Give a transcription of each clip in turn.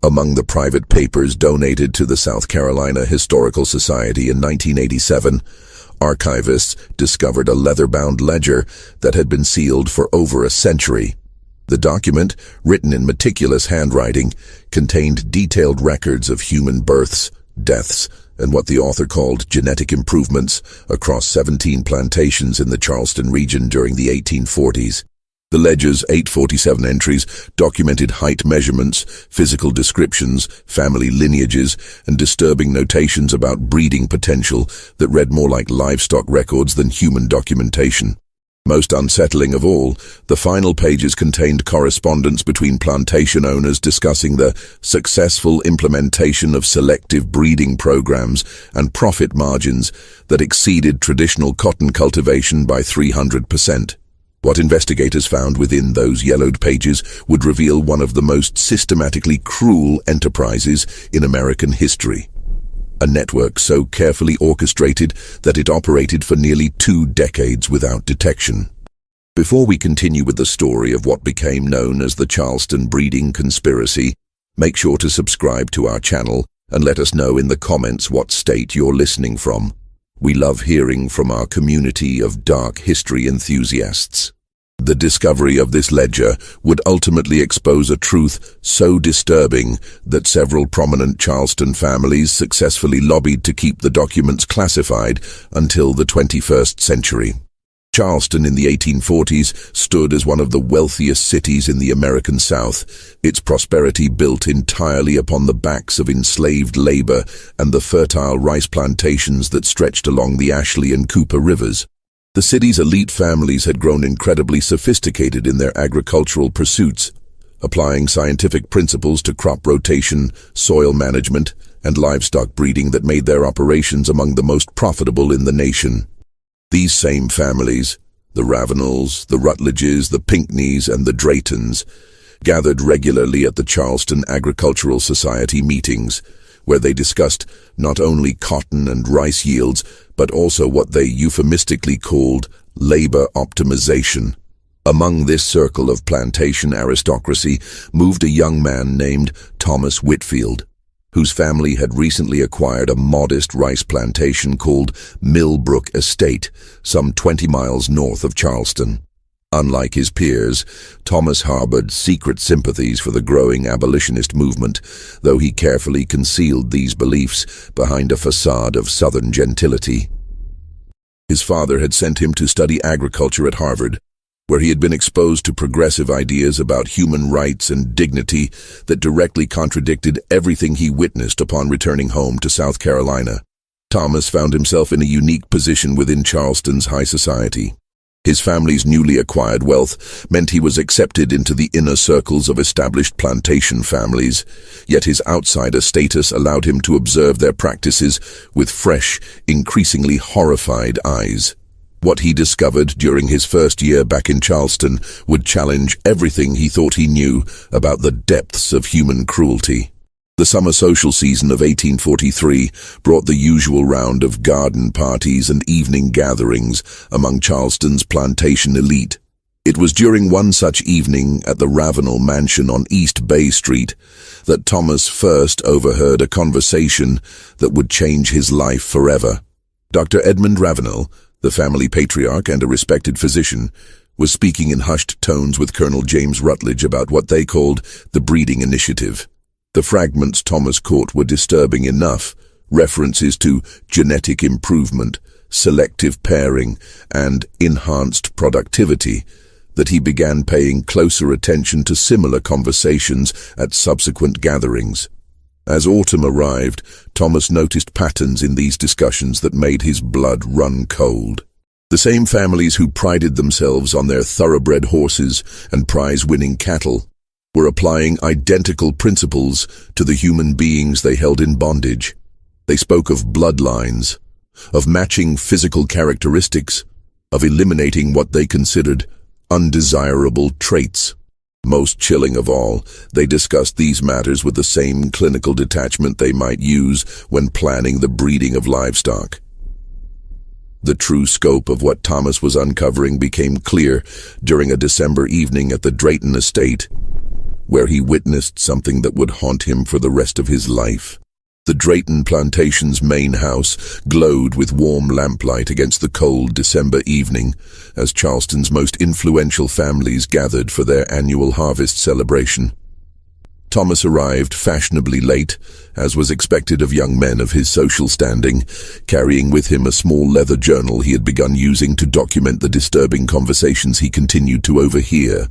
Among the private papers donated to the South Carolina Historical Society in 1987, archivists discovered a leather-bound ledger that had been sealed for over a century. The document, written in meticulous handwriting, contained detailed records of human births, deaths, and what the author called genetic improvements across 17 plantations in the Charleston region during the 1840s. The ledger's 847 entries documented height measurements, physical descriptions, family lineages, and disturbing notations about breeding potential that read more like livestock records than human documentation. Most unsettling of all, the final pages contained correspondence between plantation owners discussing the successful implementation of selective breeding programs and profit margins that exceeded traditional cotton cultivation by 300%. What investigators found within those yellowed pages would reveal one of the most systematically cruel enterprises in American history. A network so carefully orchestrated that it operated for nearly 2 decades without detection. Before we continue with the story of what became known as the Charleston breeding conspiracy, make sure to subscribe to our channel and let us know in the comments what state you're listening from. We love hearing from our community of dark history enthusiasts. The discovery of this ledger would ultimately expose a truth so disturbing that several prominent Charleston families successfully lobbied to keep the documents classified until the 21st century. Charleston in the 1840s stood as one of the wealthiest cities in the American South, its prosperity built entirely upon the backs of enslaved labor and the fertile rice plantations that stretched along the Ashley and Cooper rivers. The city's elite families had grown incredibly sophisticated in their agricultural pursuits, applying scientific principles to crop rotation, soil management, and livestock breeding that made their operations among the most profitable in the nation. These same families, the Ravenels, the Rutledges, the Pinckneys, and the Draytons, gathered regularly at the Charleston Agricultural Society meetings, where they discussed not only cotton and rice yields, but also what they euphemistically called labor optimization. Among this circle of plantation aristocracy moved a young man named Thomas Whitfield, whose family had recently acquired a modest rice plantation called Millbrook Estate, some 20 miles north of Charleston. Unlike his peers, Thomas harbored secret sympathies for the growing abolitionist movement, though he carefully concealed these beliefs behind a facade of Southern gentility. His father had sent him to study agriculture at Harvard, where he had been exposed to progressive ideas about human rights and dignity that directly contradicted everything he witnessed upon returning home to South Carolina. Thomas found himself in a unique position within Charleston's high society. His family's newly acquired wealth meant he was accepted into the inner circles of established plantation families, yet his outsider status allowed him to observe their practices with fresh, increasingly horrified eyes. What he discovered during his first year back in Charleston would challenge everything he thought he knew about the depths of human cruelty. The summer social season of 1843 brought the usual round of garden parties and evening gatherings among Charleston's plantation elite. It was during one such evening at the Ravenel mansion on East Bay Street that Thomas first overheard a conversation that would change his life forever. Dr. Edmund Ravenel, the family patriarch and a respected physician, was speaking in hushed tones with Colonel James Rutledge about what they called the breeding initiative. The fragments Thomas caught were disturbing enough, references to genetic improvement, selective pairing, and enhanced productivity, that he began paying closer attention to similar conversations at subsequent gatherings. As autumn arrived, Thomas noticed patterns in these discussions that made his blood run cold. The same families who prided themselves on their thoroughbred horses and prize-winning cattle were applying identical principles to the human beings they held in bondage. They spoke of bloodlines, of matching physical characteristics, of eliminating what they considered undesirable traits. Most chilling of all, they discussed these matters with the same clinical detachment they might use when planning the breeding of livestock. The true scope of what Thomas was uncovering became clear during a December evening at the Drayton estate. where he witnessed something that would haunt him for the rest of his life. The Drayton Plantation's main house glowed with warm lamplight against the cold December evening as Charleston's most influential families gathered for their annual harvest celebration. Thomas arrived fashionably late, as was expected of young men of his social standing, carrying with him a small leather journal he had begun using to document the disturbing conversations he continued to overhear.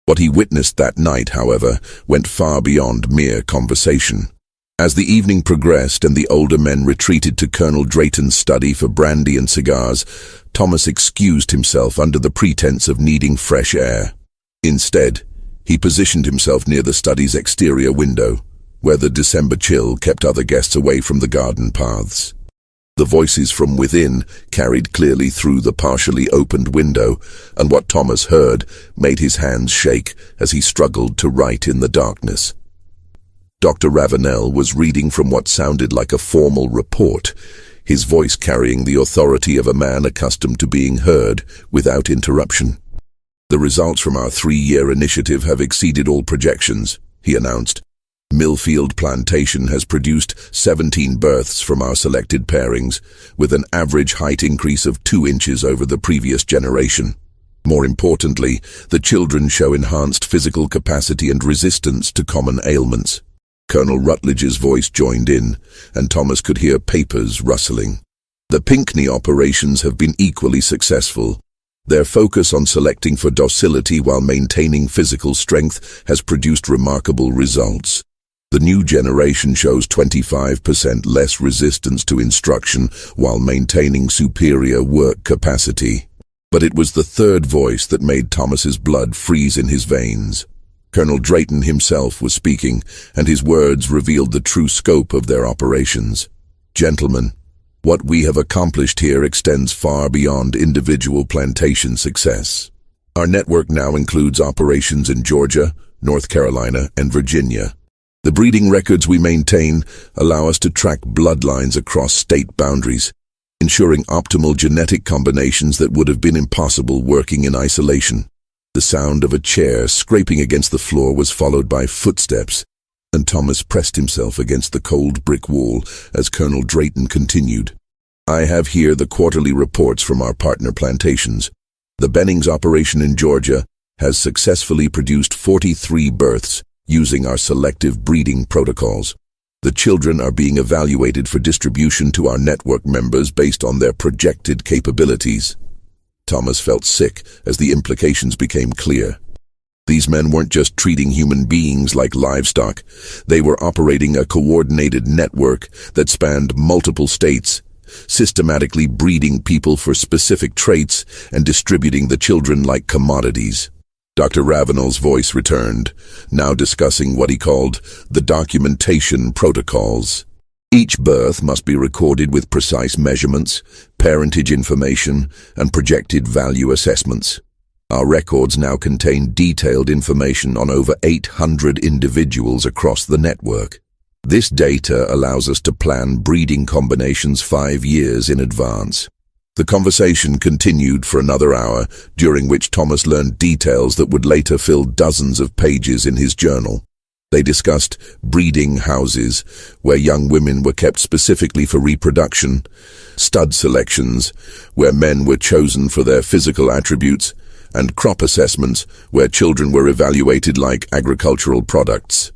What he witnessed that night, however, went far beyond mere conversation. As the evening progressed and the older men retreated to Colonel Drayton's study for brandy and cigars, Thomas excused himself under the pretense of needing fresh air. Instead, he positioned himself near the study's exterior window, where the December chill kept other guests away from the garden paths. The voices from within carried clearly through the partially opened window, and what Thomas heard made his hands shake as he struggled to write in the darkness. Dr. Ravenel was reading from what sounded like a formal report, his voice carrying the authority of a man accustomed to being heard without interruption. "The results from our 3-year initiative have exceeded all projections," he announced. "Millfield Plantation has produced 17 births from our selected pairings, with an average height increase of 2 inches over the previous generation. More importantly, the children show enhanced physical capacity and resistance to common ailments." Colonel Rutledge's voice joined in, and Thomas could hear papers rustling. "The Pinckney operations have been equally successful. Their focus on selecting for docility while maintaining physical strength has produced remarkable results. The new generation shows 25% less resistance to instruction while maintaining superior work capacity." But it was the third voice that made Thomas's blood freeze in his veins. Colonel Drayton himself was speaking, and his words revealed the true scope of their operations. "Gentlemen, what we have accomplished here extends far beyond individual plantation success. Our network now includes operations in Georgia, North Carolina, and Virginia. The breeding records we maintain allow us to track bloodlines across state boundaries, ensuring optimal genetic combinations that would have been impossible working in isolation." The sound of a chair scraping against the floor was followed by footsteps, and Thomas pressed himself against the cold brick wall as Colonel Drayton continued. "I have here the quarterly reports from our partner plantations. The Bennings operation in Georgia has successfully produced 43 births using our selective breeding protocols. The children are being evaluated for distribution to our network members based on their projected capabilities." Thomas felt sick as the implications became clear. These men weren't just treating human beings like livestock. They were operating a coordinated network that spanned multiple states, systematically breeding people for specific traits and distributing the children like commodities. Dr. Ravenel's voice returned, now discussing what he called the documentation protocols. Each birth must be recorded with precise measurements, parentage information, and projected value assessments. Our records now contain detailed information on over 800 individuals across the network. This data allows us to plan breeding combinations 5 years in advance. The conversation continued for another hour, during which Thomas learned details that would later fill dozens of pages in his journal. They discussed breeding houses, where young women were kept specifically for reproduction, stud selections, where men were chosen for their physical attributes, and crop assessments, where children were evaluated like agricultural products.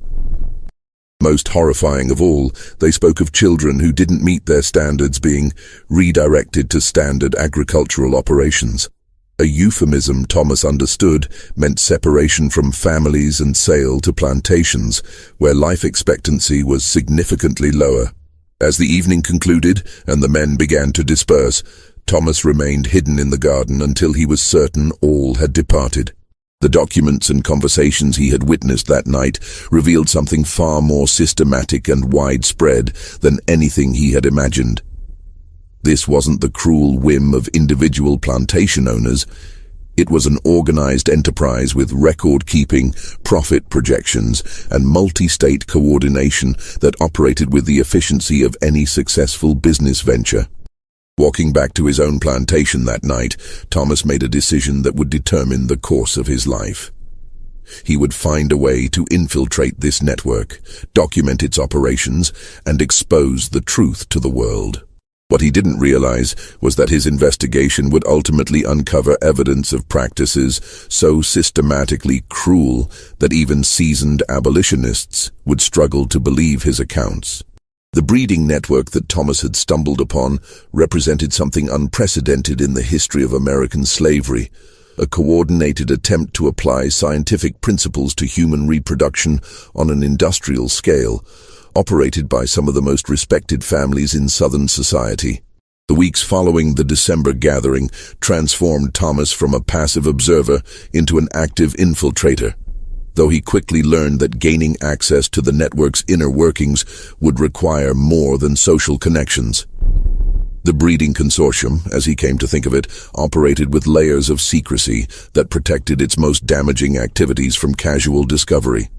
Most horrifying of all, they spoke of children who didn't meet their standards being redirected to standard agricultural operations. A euphemism Thomas understood meant separation from families and sale to plantations, where life expectancy was significantly lower. As the evening concluded and the men began to disperse, Thomas remained hidden in the garden until he was certain all had departed. The documents and conversations he had witnessed that night revealed something far more systematic and widespread than anything he had imagined. This wasn't the cruel whim of individual plantation owners. It was an organized enterprise with record-keeping, profit projections, and multi-state coordination that operated with the efficiency of any successful business venture. Walking back to his own plantation that night, Thomas made a decision that would determine the course of his life. He would find a way to infiltrate this network, document its operations, and expose the truth to the world. What he didn't realize was that his investigation would ultimately uncover evidence of practices so systematically cruel that even seasoned abolitionists would struggle to believe his accounts. The breeding network that Thomas had stumbled upon represented something unprecedented in the history of American slavery, a coordinated attempt to apply scientific principles to human reproduction on an industrial scale, operated by some of the most respected families in Southern society. The weeks following the December gathering transformed Thomas from a passive observer into an active infiltrator, though he quickly learned that gaining access to the network's inner workings would require more than social connections. The breeding consortium, as he came to think of it, operated with layers of secrecy that protected its most damaging activities from casual discovery.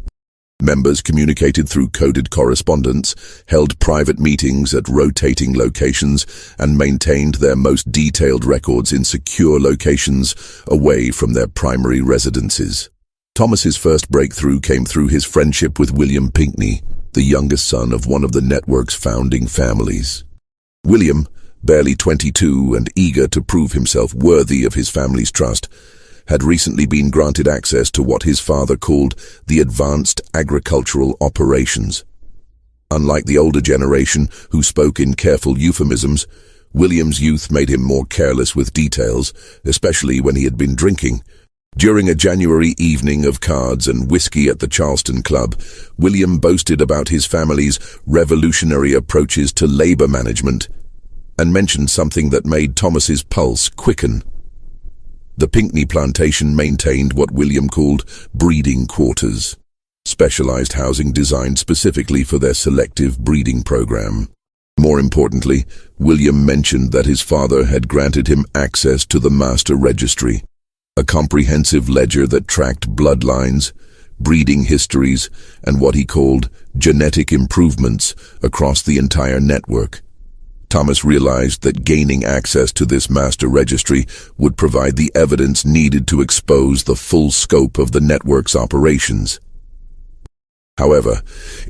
Members communicated through coded correspondence, held private meetings at rotating locations, and maintained their most detailed records in secure locations away from their primary residences. Thomas's first breakthrough came through his friendship with William Pinckney, the youngest son of one of the network's founding families. William, barely 22 and eager to prove himself worthy of his family's trust, had recently been granted access to what his father called the advanced agricultural operations. Unlike the older generation, who spoke in careful euphemisms, William's youth made him more careless with details, especially when he had been drinking. During a January evening of cards and whiskey at the Charleston Club, William boasted about his family's revolutionary approaches to labor management and mentioned something that made Thomas's pulse quicken. The Pinckney plantation maintained what William called breeding quarters, specialized housing designed specifically for their selective breeding program. More importantly, William mentioned that his father had granted him access to the master registry, a comprehensive ledger that tracked bloodlines, breeding histories, and what he called genetic improvements across the entire network. Thomas realized that gaining access to this master registry would provide the evidence needed to expose the full scope of the network's operations. However,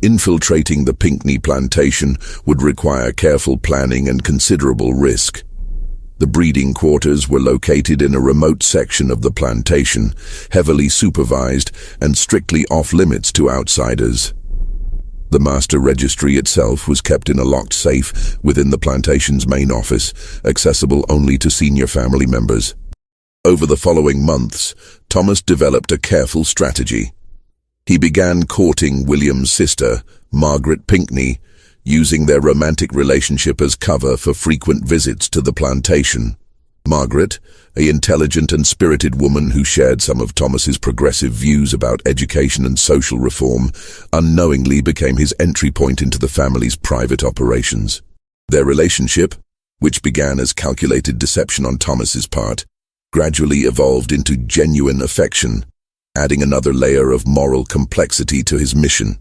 infiltrating the Pinckney plantation would require careful planning and considerable risk. The breeding quarters were located in a remote section of the plantation, heavily supervised and strictly off-limits to outsiders. The master registry itself was kept in a locked safe within the plantation's main office, accessible only to senior family members. Over the following months, Thomas developed a careful strategy. He began courting William's sister, Margaret Pinckney, using their romantic relationship as cover for frequent visits to the plantation. Margaret, an intelligent and spirited woman who shared some of Thomas's progressive views about education and social reform, unknowingly became his entry point into the family's private operations. Their relationship, which began as calculated deception on Thomas's part, gradually evolved into genuine affection, adding another layer of moral complexity to his mission.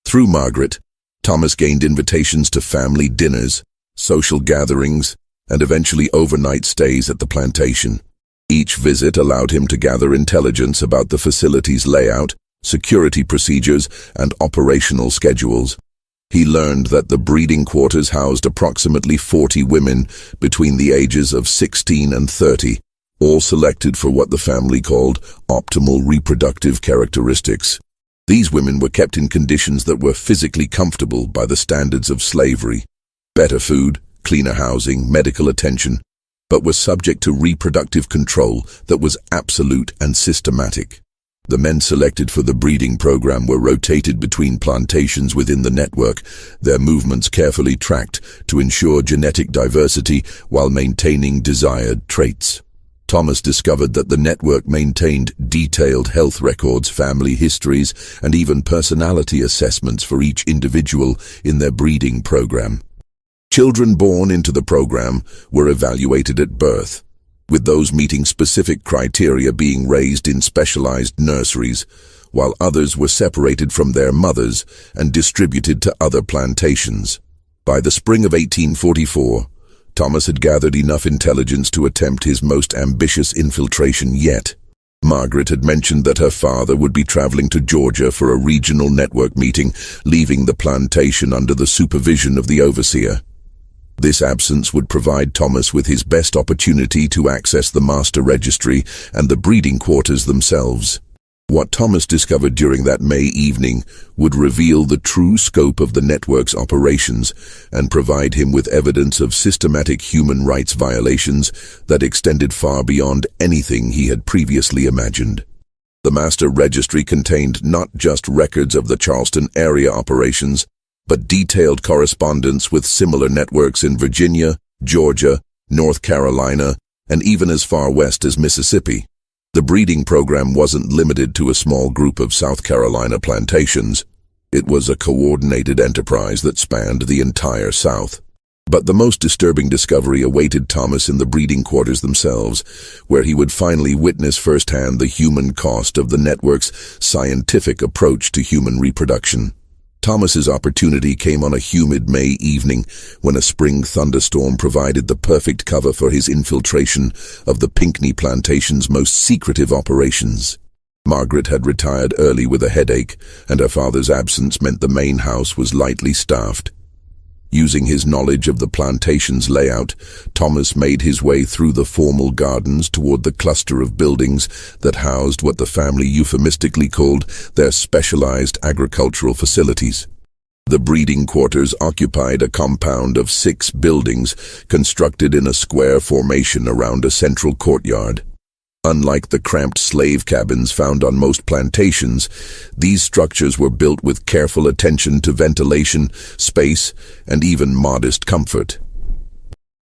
Through Margaret, Thomas gained invitations to family dinners, social gatherings, and eventually overnight stays at the plantation. Each visit allowed him to gather intelligence about the facility's layout, security procedures, and operational schedules. He learned that the breeding quarters housed approximately 40 women between the ages of 16 and 30, all selected for what the family called optimal reproductive characteristics. These women were kept in conditions that were physically comfortable by the standards of slavery: better food, cleaner housing, medical attention, but were subject to reproductive control that was absolute and systematic. The men selected for the breeding program were rotated between plantations within the network, their movements carefully tracked to ensure genetic diversity while maintaining desired traits. Thomas discovered that the network maintained detailed health records, family histories, and even personality assessments for each individual in their breeding program. Children born into the program were evaluated at birth, with those meeting specific criteria being raised in specialized nurseries, while others were separated from their mothers and distributed to other plantations. By the spring of 1844, Thomas had gathered enough intelligence to attempt his most ambitious infiltration yet. Margaret had mentioned that her father would be traveling to Georgia for a regional network meeting, leaving the plantation under the supervision of the overseer. This absence would provide Thomas with his best opportunity to access the master registry and the breeding quarters themselves. What Thomas discovered during that May evening would reveal the true scope of the network's operations and provide him with evidence of systematic human rights violations that extended far beyond anything he had previously imagined. The master registry contained not just records of the Charleston area operations, but detailed correspondence with similar networks in Virginia, Georgia, North Carolina, and even as far west as Mississippi. The breeding program wasn't limited to a small group of South Carolina plantations. It was a coordinated enterprise that spanned the entire South. But the most disturbing discovery awaited Thomas in the breeding quarters themselves, where he would finally witness firsthand the human cost of the network's scientific approach to human reproduction. Thomas's opportunity came on a humid May evening when a spring thunderstorm provided the perfect cover for his infiltration of the Pinckney plantation's most secretive operations. Margaret had retired early with a headache, and her father's absence meant the main house was lightly staffed. Using his knowledge of the plantation's layout, Thomas made his way through the formal gardens toward the cluster of buildings that housed what the family euphemistically called their specialized agricultural facilities. The breeding quarters occupied a compound of 6 buildings constructed in a square formation around a central courtyard. Unlike the cramped slave cabins found on most plantations, these structures were built with careful attention to ventilation, space, and even modest comfort.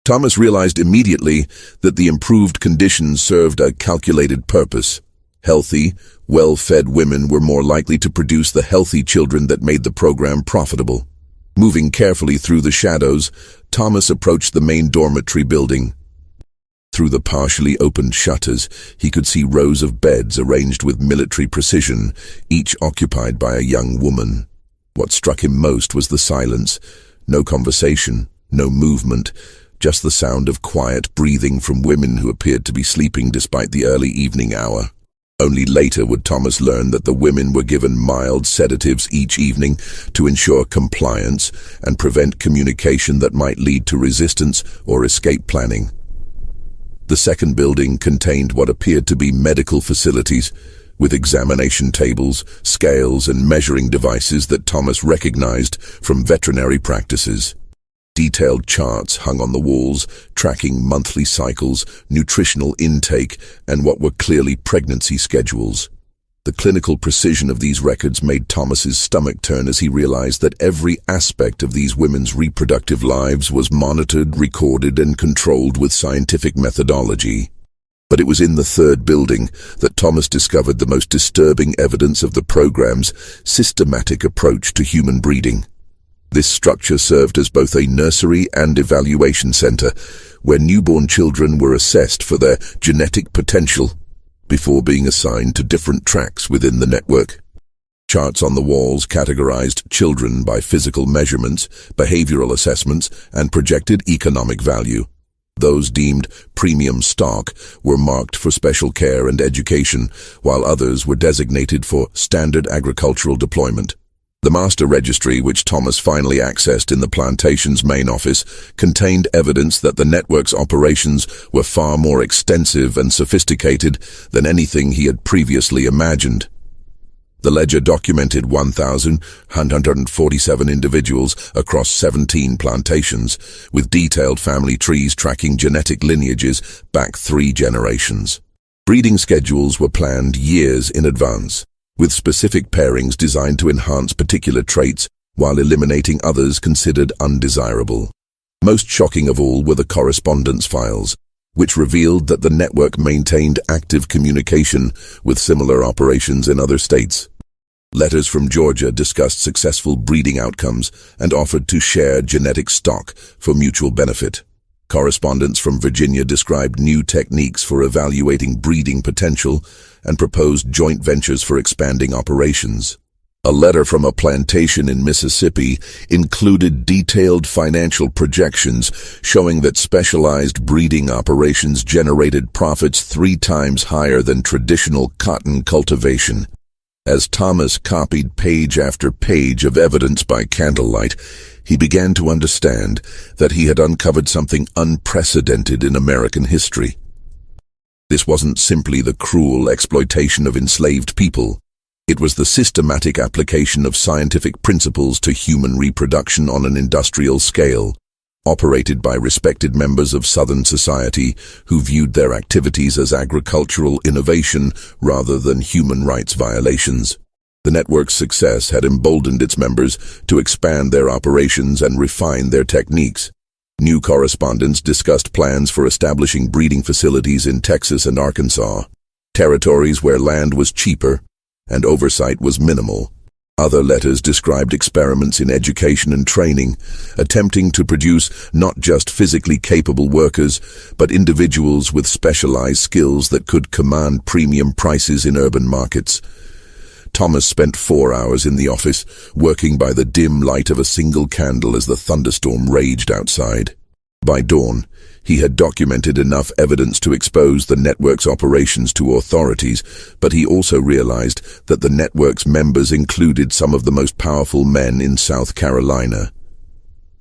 Thomas realized immediately that the improved conditions served a calculated purpose. Healthy, well-fed women were more likely to produce the healthy children that made the program profitable. Moving carefully through the shadows, Thomas approached the main dormitory building. Through the partially opened shutters, he could see rows of beds arranged with military precision, each occupied by a young woman. What struck him most was the silence. No conversation, no movement, just the sound of quiet breathing from women who appeared to be sleeping despite the early evening hour. Only later would Thomas learn that the women were given mild sedatives each evening to ensure compliance and prevent communication that might lead to resistance or escape planning. The second building contained what appeared to be medical facilities, with examination tables, scales, and measuring devices that Thomas recognized from veterinary practices. Detailed charts hung on the walls, tracking monthly cycles, nutritional intake, and what were clearly pregnancy schedules. The clinical precision of these records made Thomas's stomach turn as he realized that every aspect of these women's reproductive lives was monitored, recorded, and controlled with scientific methodology. But it was in the third building that Thomas discovered the most disturbing evidence of the program's systematic approach to human breeding. This structure served as both a nursery and evaluation center, where newborn children were assessed for their genetic potential before being assigned to different tracks within the network. Charts on the walls categorized children by physical measurements, behavioral assessments, and projected economic value. Those deemed premium stock were marked for special care and education, while others were designated for standard agricultural deployment. The master registry, which Thomas finally accessed in the plantation's main office, contained evidence that the network's operations were far more extensive and sophisticated than anything he had previously imagined. The ledger documented 1,147 individuals across 17 plantations, with detailed family trees tracking genetic lineages back 3 generations. Breeding schedules were planned years in advance, with specific pairings designed to enhance particular traits while eliminating others considered undesirable. Most shocking of all were the correspondence files, which revealed that the network maintained active communication with similar operations in other states. Letters from Georgia discussed successful breeding outcomes and offered to share genetic stock for mutual benefit. Correspondence from Virginia described new techniques for evaluating breeding potential and proposed joint ventures for expanding operations. A letter from a plantation in Mississippi included detailed financial projections showing that specialized breeding operations generated profits 3 times higher than traditional cotton cultivation. As Thomas copied page after page of evidence by candlelight, he began to understand that he had uncovered something unprecedented in American history. This wasn't simply the cruel exploitation of enslaved people. It was the systematic application of scientific principles to human reproduction on an industrial scale, operated by respected members of Southern society who viewed their activities as agricultural innovation rather than human rights violations. The network's success had emboldened its members to expand their operations and refine their techniques. New correspondents discussed plans for establishing breeding facilities in Texas and Arkansas, territories where land was cheaper and oversight was minimal. Other letters described experiments in education and training, attempting to produce not just physically capable workers, but individuals with specialized skills that could command premium prices in urban markets. Thomas spent 4 hours in the office, working by the dim light of a single candle as the thunderstorm raged outside. By dawn, he had documented enough evidence to expose the network's operations to authorities, but he also realized that the network's members included some of the most powerful men in South Carolina.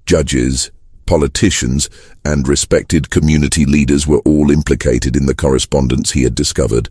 Judges, politicians, and respected community leaders were all implicated in the correspondence he had discovered.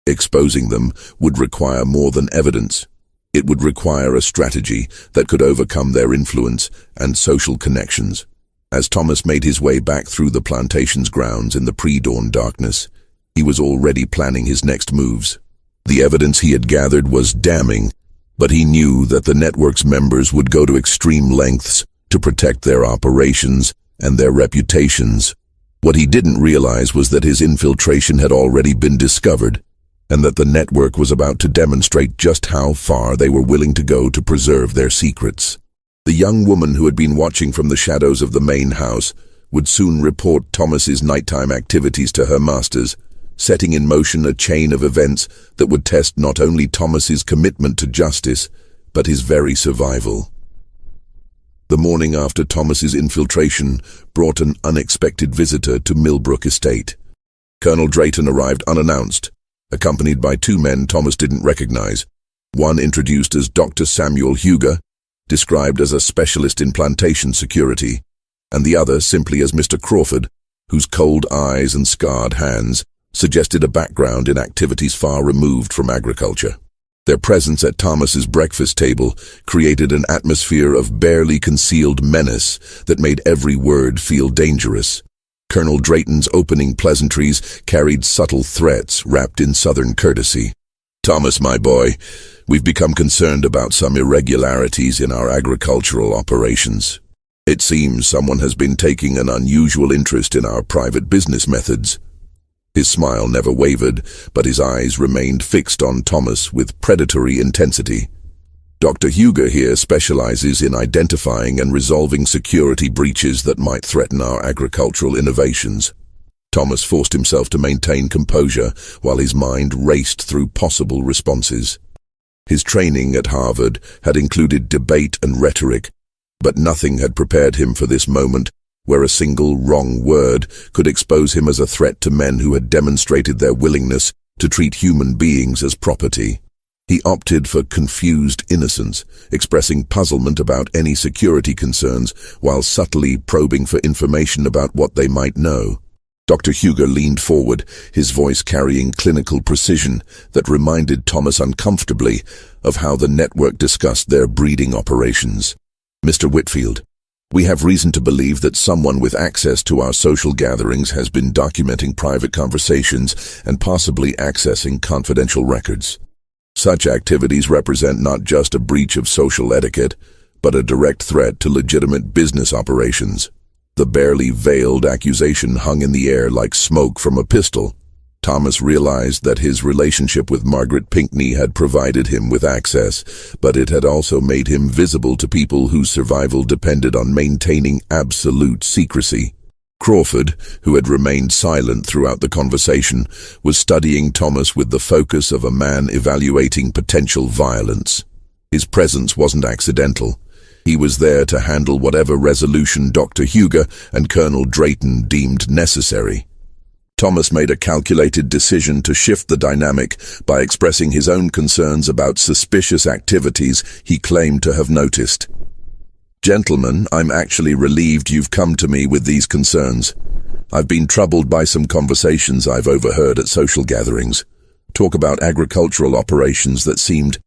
Exposing them would require more than evidence. It would require a strategy that could overcome their influence and social connections. As Thomas made his way back through the plantation's grounds in the pre-dawn darkness, he was already planning his next moves. The evidence he had gathered was damning, but he knew that the network's members would go to extreme lengths to protect their operations and their reputations. What he didn't realize was that his infiltration had already been discovered, and that the network was about to demonstrate just how far they were willing to go to preserve their secrets. The young woman who had been watching from the shadows of the main house would soon report Thomas's nighttime activities to her masters, setting in motion a chain of events that would test not only Thomas's commitment to justice, but his very survival. The morning after Thomas's infiltration brought an unexpected visitor to Millbrook Estate. Colonel Drayton arrived unannounced, accompanied by 2 men Thomas didn't recognize. One introduced as Dr. Samuel Huger, described as a specialist in plantation security, and the other simply as Mr. Crawford, whose cold eyes and scarred hands suggested a background in activities far removed from agriculture. Their presence at Thomas's breakfast table created an atmosphere of barely concealed menace that made every word feel dangerous. Colonel Drayton's opening pleasantries carried subtle threats wrapped in Southern courtesy. "Thomas, my boy, we've become concerned about some irregularities in our agricultural operations. It seems someone has been taking an unusual interest in our private business methods." His smile never wavered, but his eyes remained fixed on Thomas with predatory intensity. "Dr. Huger here specializes in identifying and resolving security breaches that might threaten our agricultural innovations." Thomas forced himself to maintain composure while his mind raced through possible responses. His training at Harvard had included debate and rhetoric, but nothing had prepared him for this moment where a single wrong word could expose him as a threat to men who had demonstrated their willingness to treat human beings as property. He opted for confused innocence, expressing puzzlement about any security concerns while subtly probing for information about what they might know. Dr. Huger leaned forward, his voice carrying clinical precision that reminded Thomas uncomfortably of how the network discussed their breeding operations. "Mr. Whitfield, we have reason to believe that someone with access to our social gatherings has been documenting private conversations and possibly accessing confidential records. Such activities represent not just a breach of social etiquette, but a direct threat to legitimate business operations." The barely veiled accusation hung in the air like smoke from a pistol. Thomas realized that his relationship with Margaret Pinckney had provided him with access, but it had also made him visible to people whose survival depended on maintaining absolute secrecy. Crawford, who had remained silent throughout the conversation, was studying Thomas with the focus of a man evaluating potential violence. His presence wasn't accidental. He was there to handle whatever resolution Dr. Huger and Colonel Drayton deemed necessary. Thomas made a calculated decision to shift the dynamic by expressing his own concerns about suspicious activities he claimed to have noticed. "Gentlemen, I'm actually relieved you've come to me with these concerns. I've been troubled by some conversations I've overheard at social gatherings. Talk about agricultural operations that seemed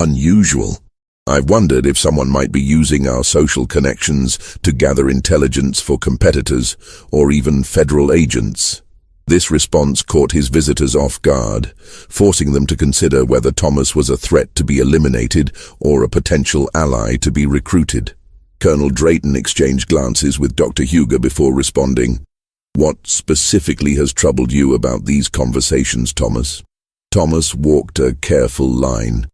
unusual. I've wondered if someone might be using our social connections to gather intelligence for competitors or even federal agents." This response caught his visitors off guard, forcing them to consider whether Thomas was a threat to be eliminated or a potential ally to be recruited. Colonel Drayton exchanged glances with Dr. Huger before responding. "What specifically has troubled you about these conversations, Thomas?" Thomas walked a careful line,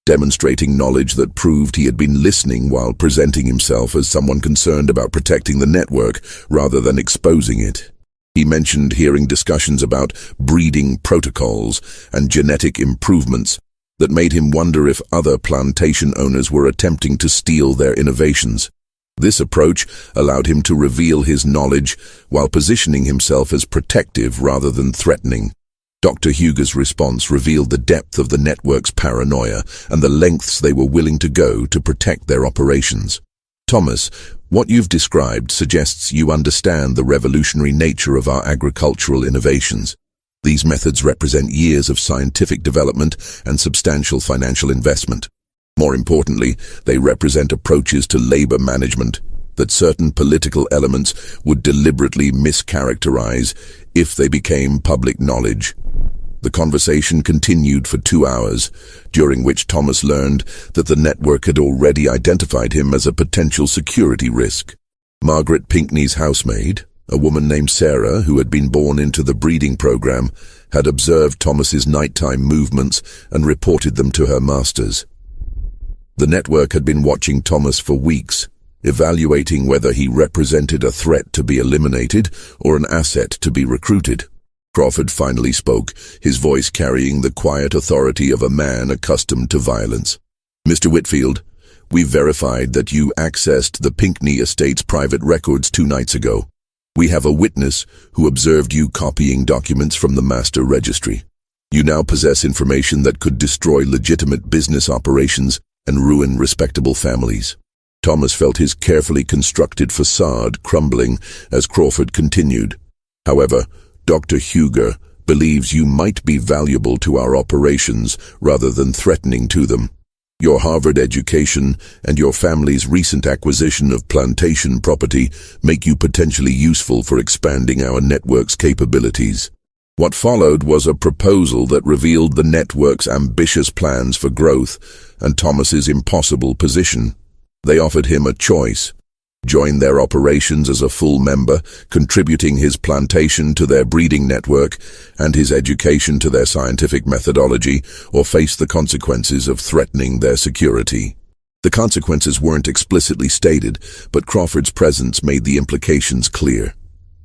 demonstrating knowledge that proved he had been listening while presenting himself as someone concerned about protecting the network rather than exposing it. He mentioned hearing discussions about breeding protocols and genetic improvements that made him wonder if other plantation owners were attempting to steal their innovations. This approach allowed him to reveal his knowledge while positioning himself as protective rather than threatening. Dr. Huger's response revealed the depth of the network's paranoia and the lengths they were willing to go to protect their operations. "Thomas, what you've described suggests you understand the revolutionary nature of our agricultural innovations. These methods represent years of scientific development and substantial financial investment. More importantly, they represent approaches to labor management that certain political elements would deliberately mischaracterize if they became public knowledge." The conversation continued for 2 hours, during which Thomas learned that the network had already identified him as a potential security risk. Margaret Pinckney's housemaid, a woman named Sarah who had been born into the breeding program, had observed Thomas's nighttime movements and reported them to her masters. The network had been watching Thomas for weeks, evaluating whether he represented a threat to be eliminated or an asset to be recruited. Crawford finally spoke, his voice carrying the quiet authority of a man accustomed to violence. "Mr. Whitfield, we've verified that you accessed the Pinckney estate's private records 2 nights ago. We have a witness who observed you copying documents from the master registry. You now possess information that could destroy legitimate business operations and ruin respectable families." Thomas felt his carefully constructed facade crumbling as Crawford continued. "However, Dr. Huger believes you might be valuable to our operations rather than threatening to them. Your Harvard education and your family's recent acquisition of plantation property make you potentially useful for expanding our network's capabilities." What followed was a proposal that revealed the network's ambitious plans for growth and Thomas's impossible position. They offered him a choice: join their operations as a full member, contributing his plantation to their breeding network and his education to their scientific methodology, or face the consequences of threatening their security. The consequences weren't explicitly stated, but Crawford's presence made the implications clear.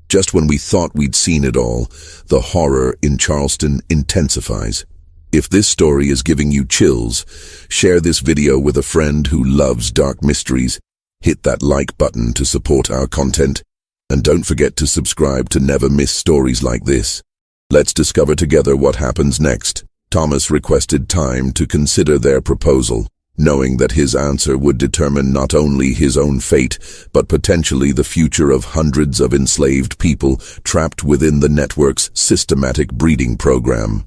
Just when we thought we'd seen it all, the horror in Charleston intensifies. If this story is giving you chills, share this video with a friend who loves dark mysteries. Hit that like button to support our content, and don't forget to subscribe to never miss stories like this. Let's discover together what happens next. Thomas requested time to consider their proposal, knowing that his answer would determine not only his own fate, but potentially the future of hundreds of enslaved people trapped within the network's systematic breeding program.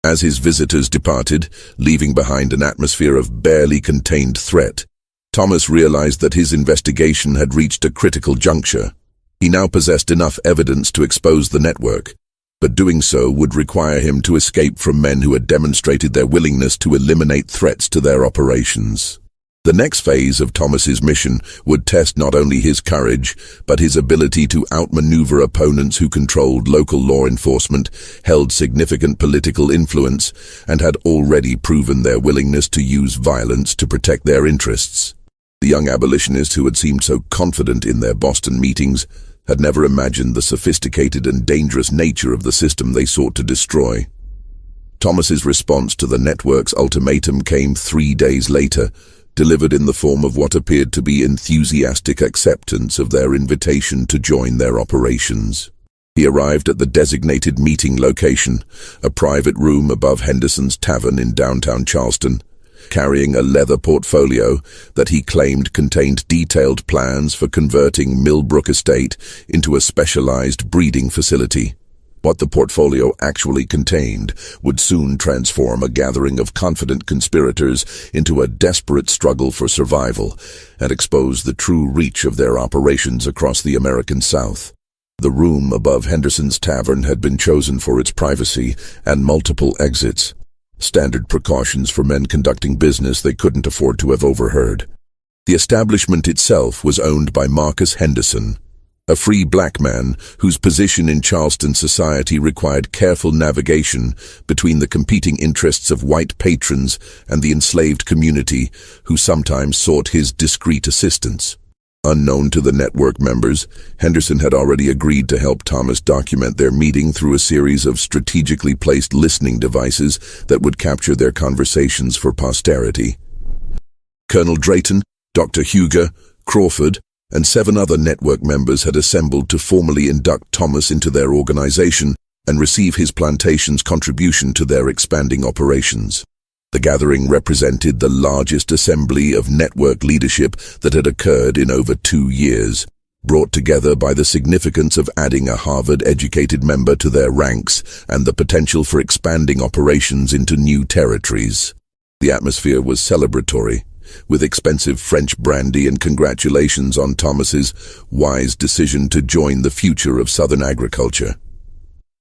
As his visitors departed, leaving behind an atmosphere of barely contained threat, Thomas realized that his investigation had reached a critical juncture. He now possessed enough evidence to expose the network, but doing so would require him to escape from men who had demonstrated their willingness to eliminate threats to their operations. The next phase of Thomas's mission would test not only his courage, but his ability to outmaneuver opponents who controlled local law enforcement, held significant political influence, and had already proven their willingness to use violence to protect their interests. The young abolitionists who had seemed so confident in their Boston meetings had never imagined the sophisticated and dangerous nature of the system they sought to destroy. Thomas's response to the network's ultimatum came 3 days later, delivered in the form of what appeared to be enthusiastic acceptance of their invitation to join their operations. He arrived at the designated meeting location, a private room above Henderson's Tavern in downtown Charleston, carrying a leather portfolio that he claimed contained detailed plans for converting Millbrook Estate into a specialized breeding facility. What the portfolio actually contained would soon transform a gathering of confident conspirators into a desperate struggle for survival and expose the true reach of their operations across the American South. The room above Henderson's Tavern had been chosen for its privacy and multiple exits, standard precautions for men conducting business they couldn't afford to have overheard. The establishment itself was owned by Marcus Henderson, a free black man whose position in Charleston society required careful navigation between the competing interests of white patrons and the enslaved community who sometimes sought his discreet assistance. Unknown to the network members, Henderson had already agreed to help Thomas document their meeting through a series of strategically placed listening devices that would capture their conversations for posterity. Colonel Drayton, Dr. Huger, Crawford, and 7 other network members had assembled to formally induct Thomas into their organization and receive his plantation's contribution to their expanding operations. The gathering represented the largest assembly of network leadership that had occurred in over 2 years, brought together by the significance of adding a Harvard-educated member to their ranks and the potential for expanding operations into new territories. The atmosphere was celebratory, with expensive French brandy and congratulations on Thomas's wise decision to join the future of Southern agriculture.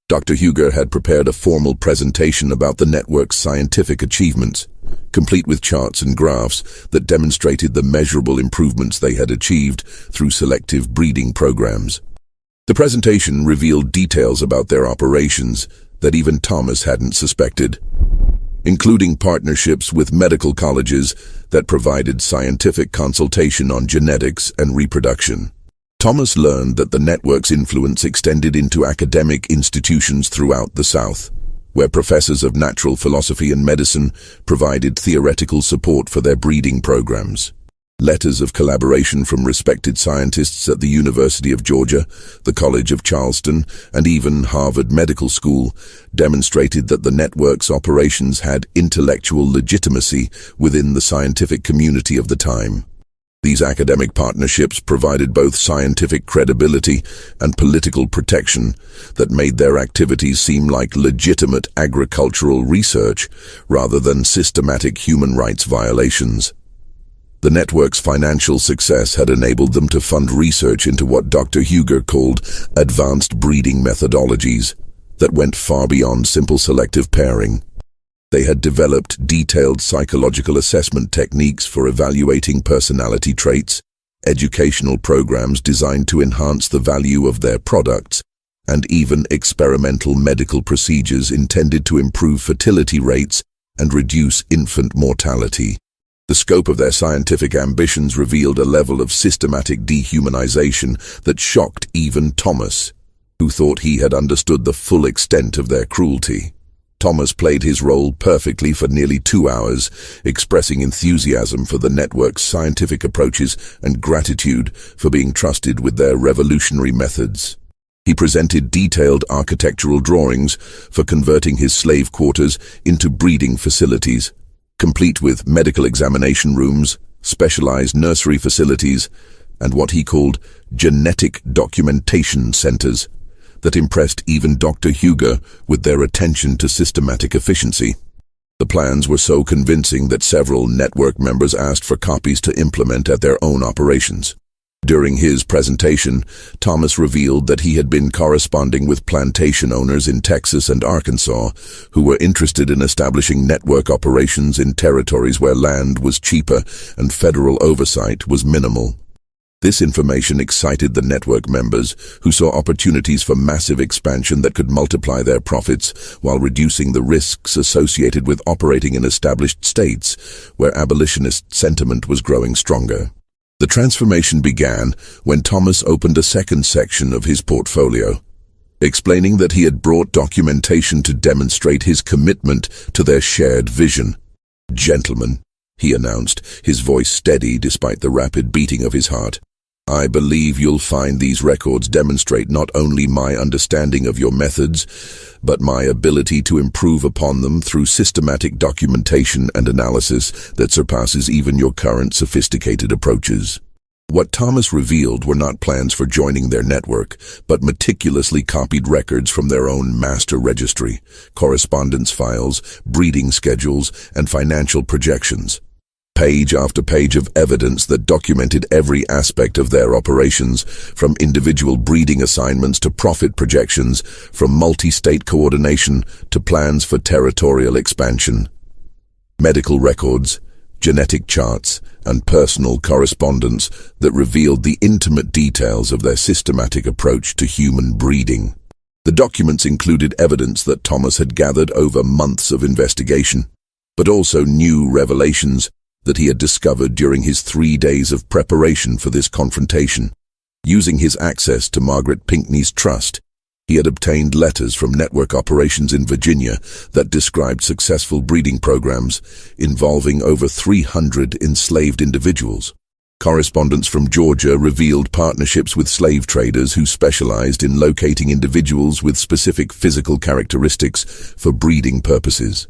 Dr. Huger had prepared a formal presentation about the network's scientific achievements, complete with charts and graphs that demonstrated the measurable improvements they had achieved through selective breeding programs. The presentation revealed details about their operations that even Thomas hadn't suspected, including partnerships with medical colleges that provided scientific consultation on genetics and reproduction. Thomas learned that the network's influence extended into academic institutions throughout the South, where professors of natural philosophy and medicine provided theoretical support for their breeding programs. Letters of collaboration from respected scientists at the University of Georgia, the College of Charleston, and even Harvard Medical School demonstrated that the network's operations had intellectual legitimacy within the scientific community of the time. These academic partnerships provided both scientific credibility and political protection that made their activities seem like legitimate agricultural research rather than systematic human rights violations. The network's financial success had enabled them to fund research into what Dr. Huger called advanced breeding methodologies that went far beyond simple selective pairing. They had developed detailed psychological assessment techniques for evaluating personality traits, educational programs designed to enhance the value of their products, and even experimental medical procedures intended to improve fertility rates and reduce infant mortality. The scope of their scientific ambitions revealed a level of systematic dehumanization that shocked even Thomas, who thought he had understood the full extent of their cruelty. Thomas played his role perfectly for nearly 2 hours, expressing enthusiasm for the network's scientific approaches and gratitude for being trusted with their revolutionary methods. He presented detailed architectural drawings for converting his slave quarters into breeding facilities, complete with medical examination rooms, specialized nursery facilities, and what he called genetic documentation centers that impressed even Dr. Huger with their attention to systematic efficiency. The plans were so convincing that several network members asked for copies to implement at their own operations. During his presentation, Thomas revealed that he had been corresponding with plantation owners in Texas and Arkansas who were interested in establishing network operations in territories where land was cheaper and federal oversight was minimal. This information excited the network members, who saw opportunities for massive expansion that could multiply their profits while reducing the risks associated with operating in established states where abolitionist sentiment was growing stronger. The transformation began when Thomas opened a second section of his portfolio. explaining that he had brought documentation to demonstrate his commitment to their shared vision. "Gentlemen," he announced, his voice steady despite the rapid beating of his heart, "I believe you'll find these records demonstrate not only my understanding of your methods, but my ability to improve upon them through systematic documentation and analysis that surpasses even your current sophisticated approaches." What Thomas revealed were not plans for joining their network, but meticulously copied records from their own master registry, correspondence files, breeding schedules, and financial projections. Page after page of evidence that documented every aspect of their operations, from individual breeding assignments to profit projections, from multi-state coordination to plans for territorial expansion. Medical records, genetic charts, and personal correspondence that revealed the intimate details of their systematic approach to human breeding. The documents included evidence that Thomas had gathered over months of investigation, but also new revelations that he had discovered during his 3 days of preparation for this confrontation. Using his access to Margaret Pinckney's trust, he had obtained letters from network operations in Virginia that described successful breeding programs involving over 300 enslaved individuals. Correspondence from Georgia revealed partnerships with slave traders who specialized in locating individuals with specific physical characteristics for breeding purposes.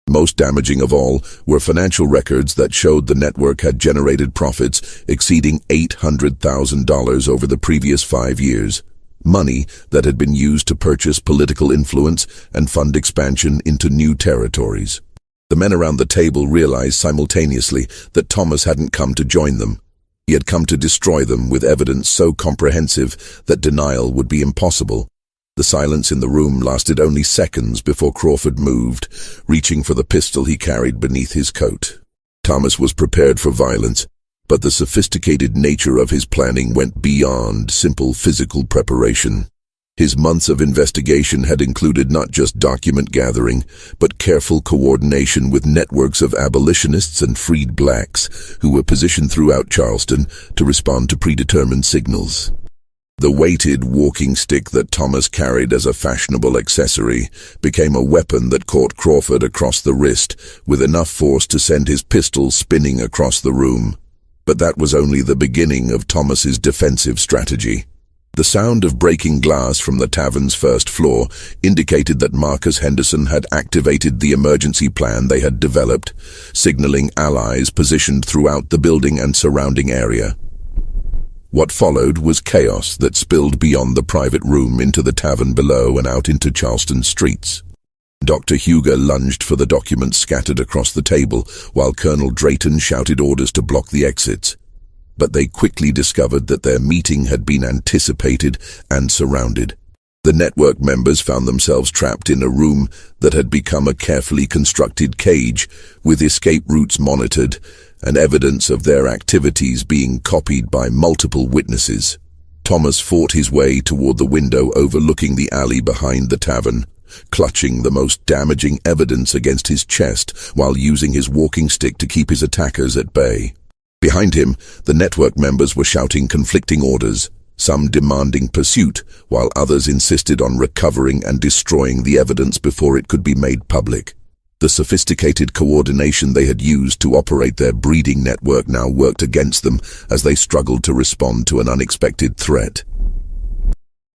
Most damaging of all were financial records that showed the network had generated profits exceeding $800,000 over the previous 5 years. Money that had been used to purchase political influence and fund expansion into new territories. The men around the table realized simultaneously that Thomas hadn't come to join them. He had come to destroy them with evidence so comprehensive that denial would be impossible. The silence in the room lasted only seconds before Crawford moved, reaching for the pistol he carried beneath his coat. Thomas was prepared for violence, but the sophisticated nature of his planning went beyond simple physical preparation. His months of investigation had included not just document gathering, but careful coordination with networks of abolitionists and freed blacks who were positioned throughout Charleston to respond to predetermined signals. The weighted walking stick that Thomas carried as a fashionable accessory became a weapon that caught Crawford across the wrist with enough force to send his pistol spinning across the room. But that was only the beginning of Thomas's defensive strategy. The sound of breaking glass from the tavern's first floor indicated that Marcus Henderson had activated the emergency plan they had developed, signaling allies positioned throughout the building and surrounding area. What followed was chaos that spilled beyond the private room into the tavern below and out into Charleston streets. Dr. Huger lunged for the documents scattered across the table, while Colonel Drayton shouted orders to block the exits. But they quickly discovered that their meeting had been anticipated and surrounded. The network members found themselves trapped in a room that had become a carefully constructed cage, with escape routes monitored and evidence of their activities being copied by multiple witnesses. Thomas fought his way toward the window overlooking the alley behind the tavern, clutching the most damaging evidence against his chest while using his walking stick to keep his attackers at bay. Behind him, the network members were shouting conflicting orders, some demanding pursuit, while others insisted on recovering and destroying the evidence before it could be made public. The sophisticated coordination they had used to operate their breeding network now worked against them as they struggled to respond to an unexpected threat.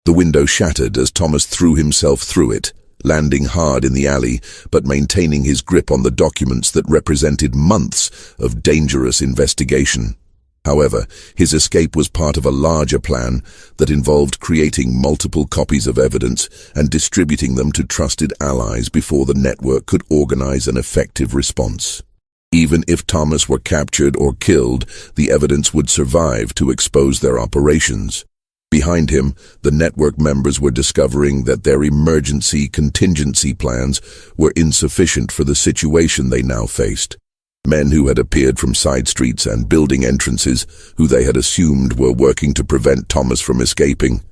The window shattered as Thomas threw himself through it, landing hard in the alley, but maintaining his grip on the documents that represented months of dangerous investigation. However, his escape was part of a larger plan that involved creating multiple copies of evidence and distributing them to trusted allies before the network could organize an effective response. Even if Thomas were captured or killed, the evidence would survive to expose their operations. Behind him, the network members were discovering that their emergency contingency plans were insufficient for the situation they now faced. Men who had appeared from side streets and building entrances, who they had assumed were working to prevent Thomas from escaping,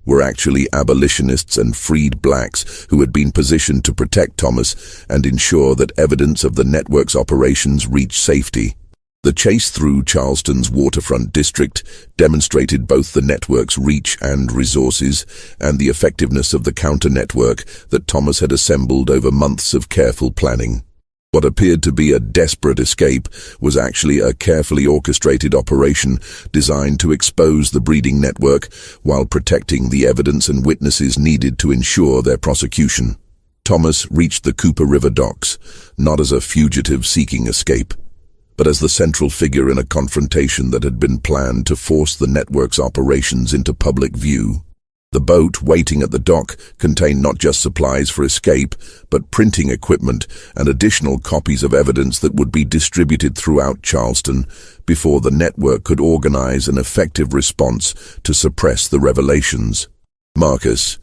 were actually abolitionists and freed blacks who had been positioned to protect Thomas and ensure that evidence of the network's operations reached safety. The chase through Charleston's waterfront district demonstrated both the network's reach and resources and the effectiveness of the counter-network that Thomas had assembled over months of careful planning. What appeared to be a desperate escape was actually a carefully orchestrated operation designed to expose the breeding network while protecting the evidence and witnesses needed to ensure their prosecution. Thomas reached the Cooper River docks, not as a fugitive seeking escape, but as the central figure in a confrontation that had been planned to force the network's operations into public view. The boat waiting at the dock contained not just supplies for escape, but printing equipment and additional copies of evidence that would be distributed throughout Charleston before the network could organize an effective response to suppress the revelations. Marcus,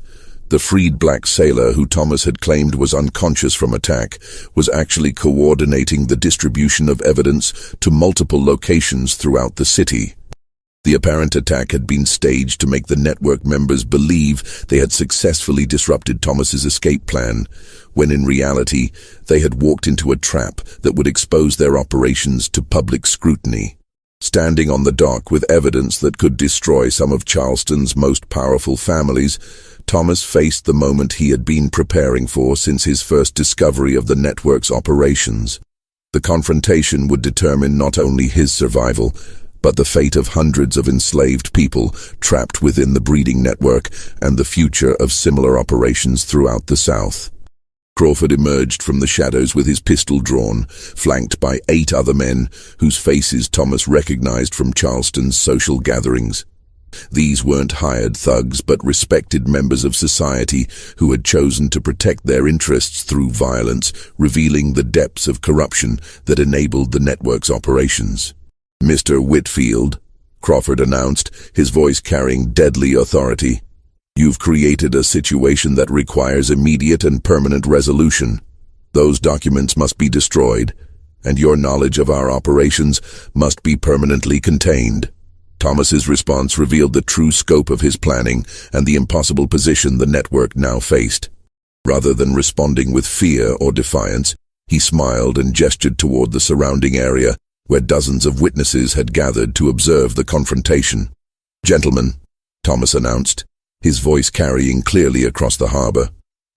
the freed black sailor who Thomas had claimed was unconscious from attack, was actually coordinating the distribution of evidence to multiple locations throughout the city. The apparent attack had been staged to make the network members believe they had successfully disrupted Thomas's escape plan, when in reality they had walked into a trap that would expose their operations to public scrutiny. Standing on the dock with evidence that could destroy some of Charleston's most powerful families, Thomas faced the moment he had been preparing for since his first discovery of the network's operations. The confrontation would determine not only his survival, but the fate of hundreds of enslaved people trapped within the breeding network and the future of similar operations throughout the South. Crawford emerged from the shadows with his pistol drawn, flanked by 8 other men whose faces Thomas recognized from Charleston's social gatherings. These weren't hired thugs, but respected members of society who had chosen to protect their interests through violence, revealing the depths of corruption that enabled the network's operations. "Mr. Whitfield," Crawford announced, his voice carrying deadly authority, "you've created a situation that requires immediate and permanent resolution. Those documents must be destroyed, and your knowledge of our operations must be permanently contained." Thomas's response revealed the true scope of his planning and the impossible position the network now faced. Rather than responding with fear or defiance, he smiled and gestured toward the surrounding area, where dozens of witnesses had gathered to observe the confrontation. "Gentlemen," Thomas announced, his voice carrying clearly across the harbor,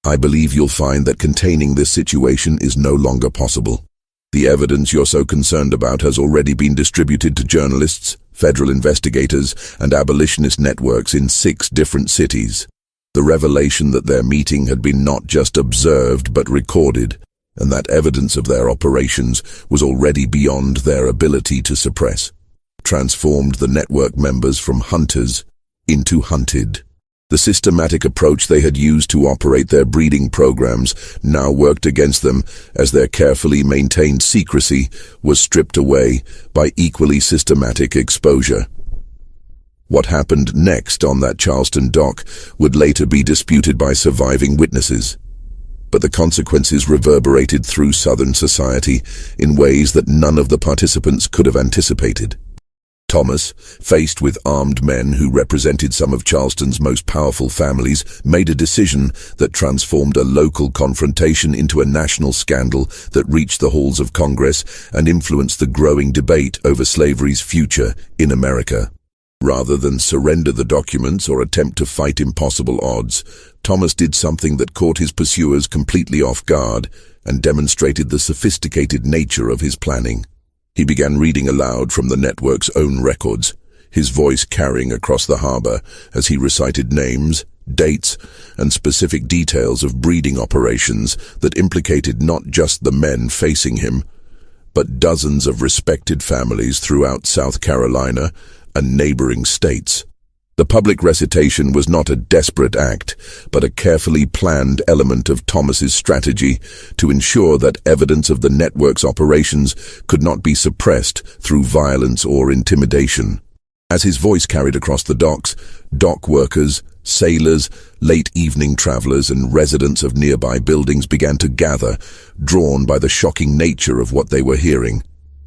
"I believe you'll find that containing this situation is no longer possible. The evidence you're so concerned about has already been distributed to journalists, federal investigators, and abolitionist networks in 6 different cities. The revelation that their meeting had been not just observed but recorded, and that evidence of their operations was already beyond their ability to suppress, transformed the network members from hunters into hunted. The systematic approach they had used to operate their breeding programs now worked against them as their carefully maintained secrecy was stripped away by equally systematic exposure. What happened next on that Charleston dock would later be disputed by surviving witnesses, but the consequences reverberated through Southern society in ways that none of the participants could have anticipated. Thomas, faced with armed men who represented some of Charleston's most powerful families, made a decision that transformed a local confrontation into a national scandal that reached the halls of Congress and influenced the growing debate over slavery's future in America. Rather than surrender the documents or attempt to fight impossible odds, Thomas did something that caught his pursuers completely off guard and demonstrated the sophisticated nature of his planning. He began reading aloud from the network's own records, his voice carrying across the harbor as he recited names, dates, and specific details of breeding operations that implicated not just the men facing him, but dozens of respected families throughout South Carolina and neighboring states. The public recitation was not a desperate act, but a carefully planned element of Thomas's strategy to ensure that evidence of the network's operations could not be suppressed through violence or intimidation. As his voice carried across the docks, dock workers, sailors, late evening travelers, and residents of nearby buildings began to gather, drawn by the shocking nature of what they were hearing.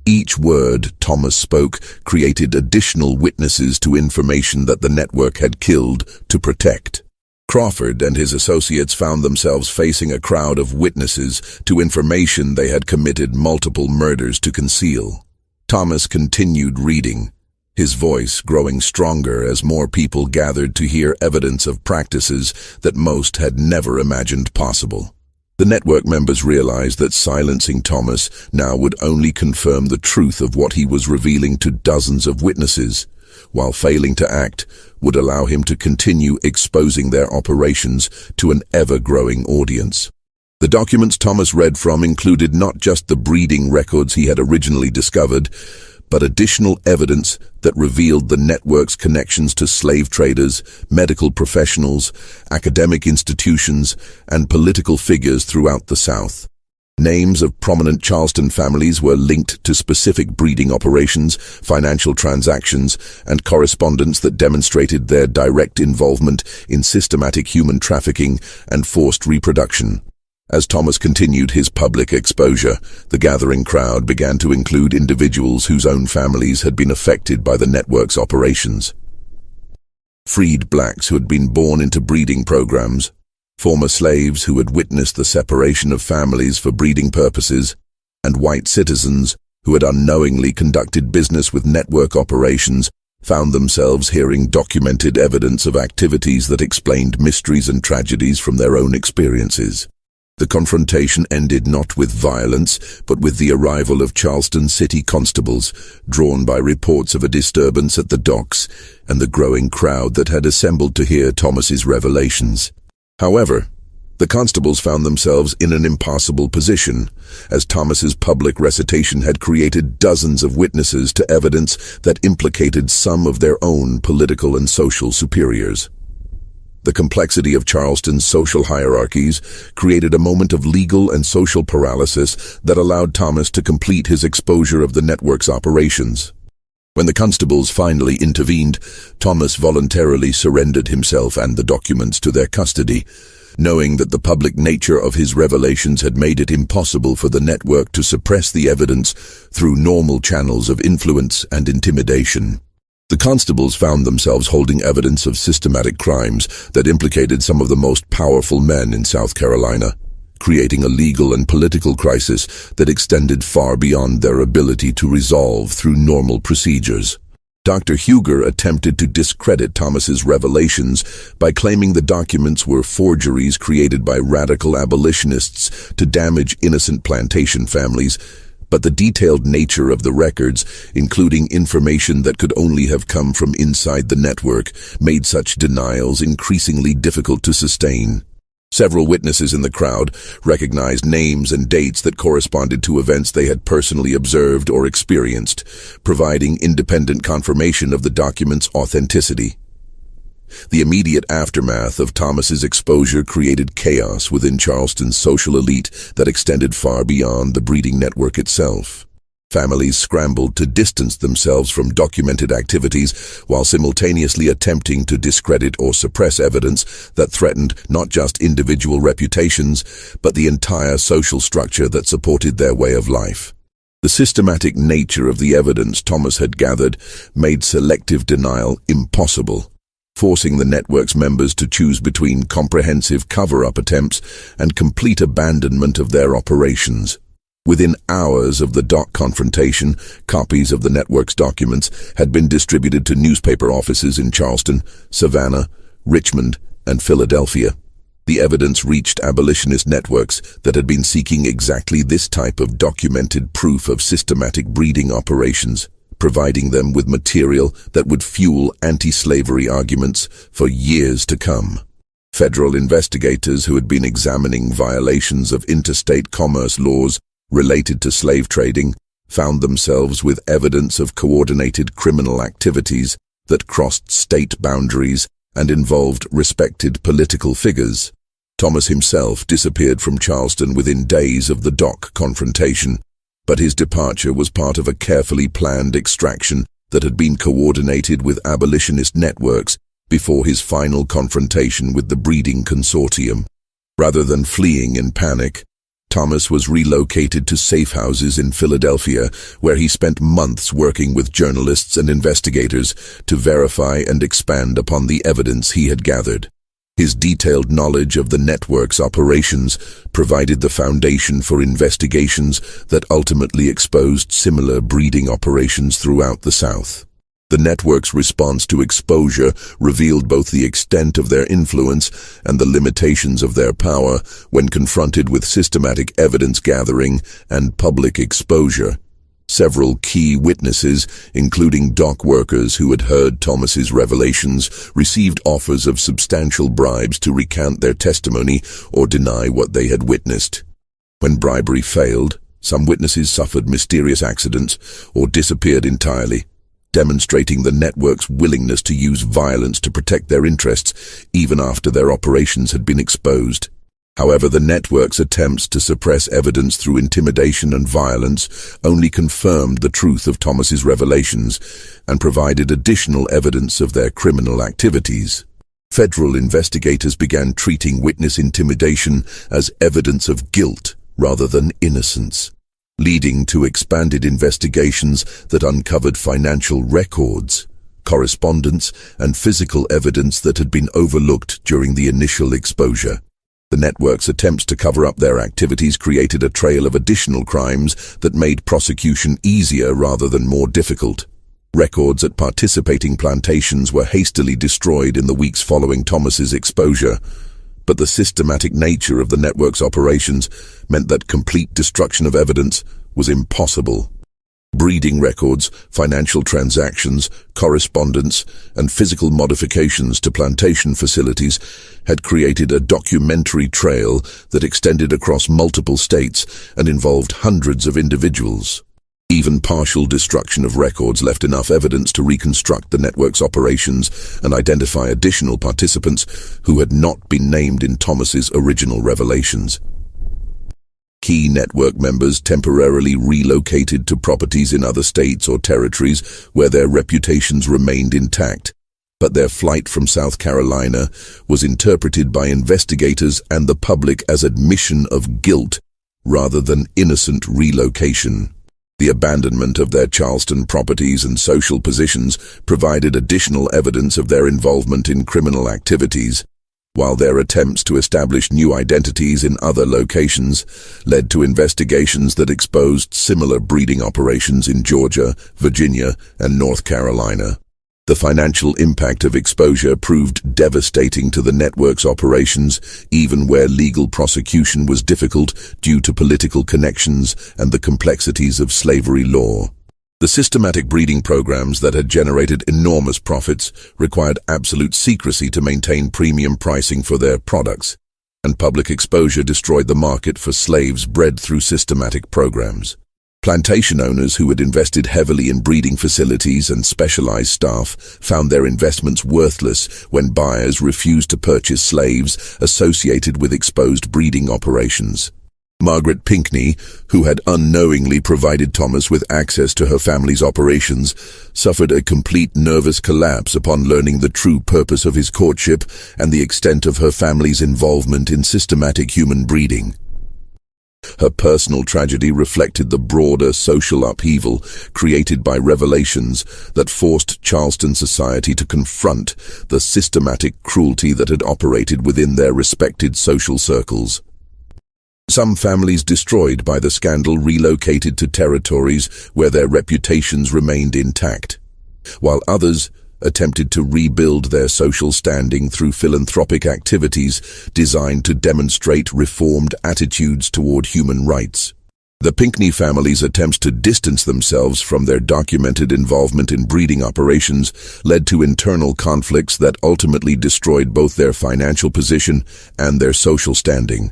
Each word Thomas spoke created additional witnesses to information that the network had killed to protect. Crawford and his associates found themselves facing a crowd of witnesses to information they had committed multiple murders to conceal. Thomas continued reading, his voice growing stronger as more people gathered to hear evidence of practices that most had never imagined possible. The network members realized that silencing Thomas now would only confirm the truth of what he was revealing to dozens of witnesses, while failing to act would allow him to continue exposing their operations to an ever-growing audience. The documents Thomas read from included not just the breeding records he had originally discovered, but additional evidence that revealed the network's connections to slave traders, medical professionals, academic institutions, and political figures throughout the South. Names of prominent Charleston families were linked to specific breeding operations, financial transactions, and correspondence that demonstrated their direct involvement in systematic human trafficking and forced reproduction. As Thomas continued his public exposure, the gathering crowd began to include individuals whose own families had been affected by the network's operations. Freed blacks who had been born into breeding programs, former slaves who had witnessed the separation of families for breeding purposes, and white citizens who had unknowingly conducted business with network operations found themselves hearing documented evidence of activities that explained mysteries and tragedies from their own experiences. The confrontation ended not with violence, but with the arrival of Charleston City constables, drawn by reports of a disturbance at the docks and the growing crowd that had assembled to hear Thomas's revelations. However, the constables found themselves in an impossible position, as Thomas's public recitation had created dozens of witnesses to evidence that implicated some of their own political and social superiors. The complexity of Charleston's social hierarchies created a moment of legal and social paralysis that allowed Thomas to complete his exposure of the network's operations. When the constables finally intervened, Thomas voluntarily surrendered himself and the documents to their custody, knowing that the public nature of his revelations had made it impossible for the network to suppress the evidence through normal channels of influence and intimidation. The constables found themselves holding evidence of systematic crimes that implicated some of the most powerful men in South Carolina, creating a legal and political crisis that extended far beyond their ability to resolve through normal procedures. Dr. Huger attempted to discredit Thomas's revelations by claiming the documents were forgeries created by radical abolitionists to damage innocent plantation families, but the detailed nature of the records, including information that could only have come from inside the network, made such denials increasingly difficult to sustain. Several witnesses in the crowd recognized names and dates that corresponded to events they had personally observed or experienced, providing independent confirmation of the document's authenticity. The immediate aftermath of Thomas's exposure created chaos within Charleston's social elite that extended far beyond the breeding network itself. Families scrambled to distance themselves from documented activities while simultaneously attempting to discredit or suppress evidence that threatened not just individual reputations, but the entire social structure that supported their way of life. The systematic nature of the evidence Thomas had gathered made selective denial impossible, forcing the network's members to choose between comprehensive cover-up attempts and complete abandonment of their operations. Within hours of the dock confrontation, copies of the network's documents had been distributed to newspaper offices in Charleston, Savannah, Richmond, and Philadelphia. The evidence reached abolitionist networks that had been seeking exactly this type of documented proof of systematic breeding operations, providing them with material that would fuel anti-slavery arguments for years to come. Federal investigators who had been examining violations of interstate commerce laws related to slave trading found themselves with evidence of coordinated criminal activities that crossed state boundaries and involved respected political figures. Thomas himself disappeared from Charleston within days of the dock confrontation, but his departure was part of a carefully planned extraction that had been coordinated with abolitionist networks before his final confrontation with the breeding consortium. Rather than fleeing in panic, Thomas was relocated to safe houses in Philadelphia, where he spent months working with journalists and investigators to verify and expand upon the evidence he had gathered. His detailed knowledge of the network's operations provided the foundation for investigations that ultimately exposed similar breeding operations throughout the South. The network's response to exposure revealed both the extent of their influence and the limitations of their power when confronted with systematic evidence gathering and public exposure. Several key witnesses, including dock workers who had heard Thomas's revelations, received offers of substantial bribes to recant their testimony or deny what they had witnessed. When bribery failed, some witnesses suffered mysterious accidents or disappeared entirely, demonstrating the network's willingness to use violence to protect their interests even after their operations had been exposed. However, the network's attempts to suppress evidence through intimidation and violence only confirmed the truth of Thomas's revelations and provided additional evidence of their criminal activities. Federal investigators began treating witness intimidation as evidence of guilt rather than innocence, leading to expanded investigations that uncovered financial records, correspondence, and physical evidence that had been overlooked during the initial exposure. The network's attempts to cover up their activities created a trail of additional crimes that made prosecution easier rather than more difficult. Records at participating plantations were hastily destroyed in the weeks following Thomas's exposure, but the systematic nature of the network's operations meant that complete destruction of evidence was impossible. Breeding records, financial transactions, correspondence, and physical modifications to plantation facilities had created a documentary trail that extended across multiple states and involved hundreds of individuals. Even partial destruction of records left enough evidence to reconstruct the network's operations and identify additional participants who had not been named in Thomas's original revelations. Key network members temporarily relocated to properties in other states or territories where their reputations remained intact, but their flight from South Carolina was interpreted by investigators and the public as admission of guilt rather than innocent relocation. The abandonment of their Charleston properties and social positions provided additional evidence of their involvement in criminal activities, while their attempts to establish new identities in other locations led to investigations that exposed similar breeding operations in Georgia, Virginia, and North Carolina. The financial impact of exposure proved devastating to the network's operations, even where legal prosecution was difficult due to political connections and the complexities of slavery law. The systematic breeding programs that had generated enormous profits required absolute secrecy to maintain premium pricing for their products, and public exposure destroyed the market for slaves bred through systematic programs. Plantation owners who had invested heavily in breeding facilities and specialized staff found their investments worthless when buyers refused to purchase slaves associated with exposed breeding operations. Margaret Pinckney, who had unknowingly provided Thomas with access to her family's operations, suffered a complete nervous collapse upon learning the true purpose of his courtship and the extent of her family's involvement in systematic human breeding. Her personal tragedy reflected the broader social upheaval created by revelations that forced Charleston society to confront the systematic cruelty that had operated within their respected social circles. Some families destroyed by the scandal relocated to territories where their reputations remained intact, while others attempted to rebuild their social standing through philanthropic activities designed to demonstrate reformed attitudes toward human rights. The Pinckney family's attempts to distance themselves from their documented involvement in breeding operations led to internal conflicts that ultimately destroyed both their financial position and their social standing.